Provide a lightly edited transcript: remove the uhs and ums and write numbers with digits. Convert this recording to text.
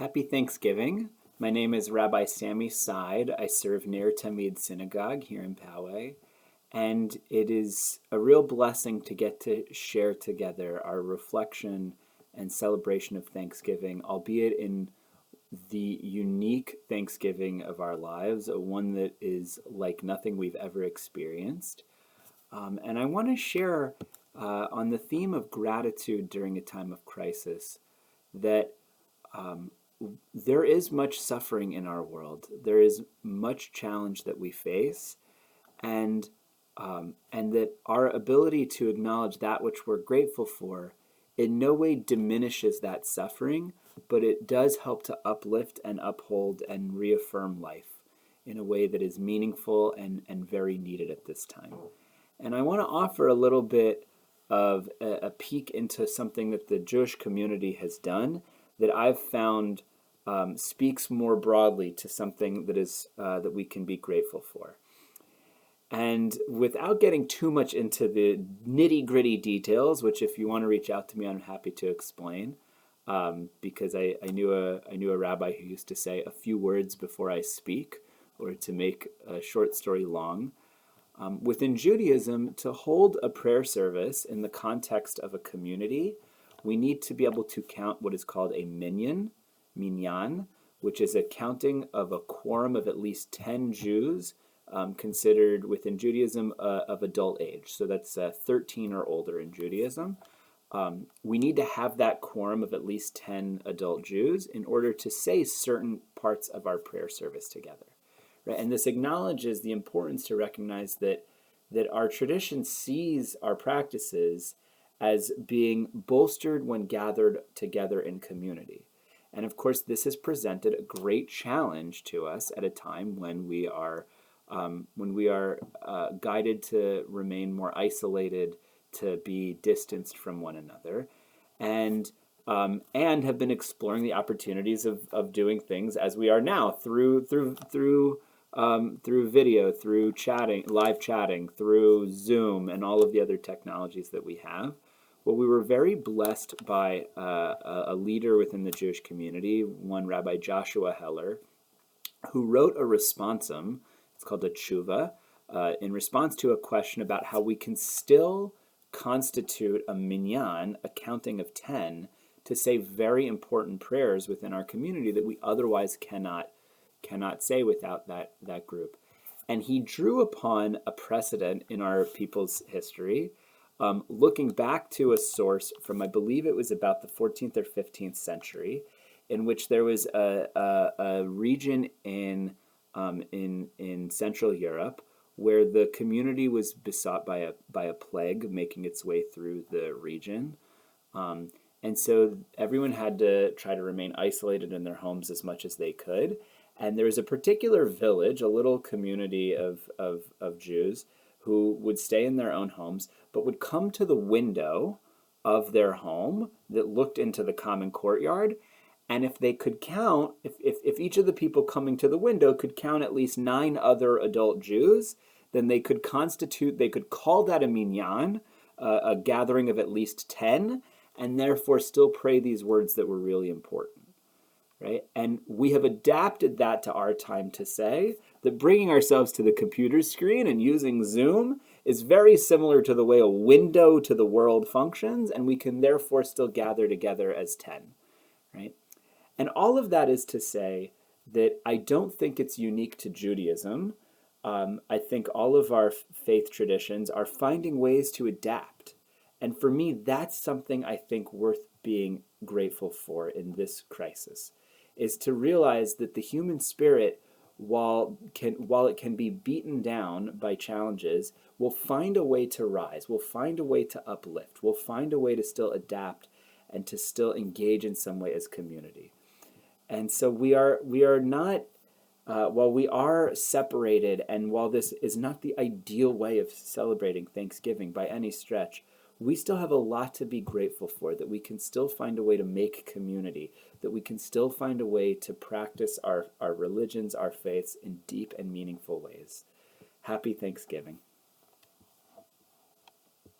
Happy Thanksgiving. My name is Rabbi Sammy Seid. I serve near Tamid Synagogue here in Poway. And it is a real blessing to get to share together our reflection and celebration of Thanksgiving, albeit in the unique Thanksgiving of our lives, one that is like nothing we've ever experienced. And I want to share on the theme of gratitude during a time of crisis that there is much suffering in our world. There is much challenge that we face, and that our ability to acknowledge that which we're grateful for in no way diminishes that suffering, but it does help to uplift and uphold and reaffirm life in a way that is meaningful and very needed at this time. And I want to offer a little bit of a peek into something that the Jewish community has done that I've found speaks more broadly to something that is that we can be grateful for. And without getting too much into the nitty-gritty details, which if you want to reach out to me, I'm happy to explain, because I knew a rabbi who used to say a few words before I speak, or to make a short story long. Within Judaism, to hold a prayer service in the context of a community, we need to be able to count what is called a Minion, which is a counting of a quorum of at least 10 Jews considered within Judaism of adult age. So that's 13 or older in Judaism. We need to have that quorum of at least 10 adult Jews in order to say certain parts of our prayer service together. Right? And this acknowledges the importance to recognize that our tradition sees our practices as being bolstered when gathered together in community. And of course, this has presented a great challenge to us at a time when we are guided to remain more isolated, to be distanced from one another, and have been exploring the opportunities of doing things as we are now through video, through chatting, live chatting, through Zoom, and all of the other technologies that we have. Well, we were very blessed by a leader within the Jewish community, one Rabbi Joshua Heller, who wrote a responsum. It's called a Chuva, in response to a question about how we can still constitute a minyan, a counting of 10, to say very important prayers within our community that we otherwise cannot say without that group. And he drew upon a precedent in our people's history, looking back to a source from, I believe it was about the 14th or 15th century, in which there was a region in Central Europe where the community was besought by a plague making its way through the region. And so everyone had to try to remain isolated in their homes as much as they could. And there was a particular village, a little community of Jews who would stay in their own homes, but would come to the window of their home that looked into the common courtyard. And if they could count, if each of the people coming to the window could count at least 9 other adult Jews, then they could call that a minyan, a gathering of at least 10, and therefore still pray these words that were really important. Right? And we have adapted that to our time to say that bringing ourselves to the computer screen and using Zoom is very similar to the way a window to the world functions, and we can therefore still gather together as 10. Right? And all of that is to say that I don't think it's unique to Judaism. I think all of our faith traditions are finding ways to adapt. And for me, that's something I think worth being grateful for in this crisis, is to realize that the human spirit, while it can be beaten down by challenges, will find a way to rise, will find a way to uplift, will find a way to still adapt and to still engage in some way as community. And so we are not, while we are separated, and while this is not the ideal way of celebrating Thanksgiving by any stretch, we still have a lot to be grateful for, that we can still find a way to make community, that we can still find a way to practice our religions, our faiths in deep and meaningful ways. Happy Thanksgiving.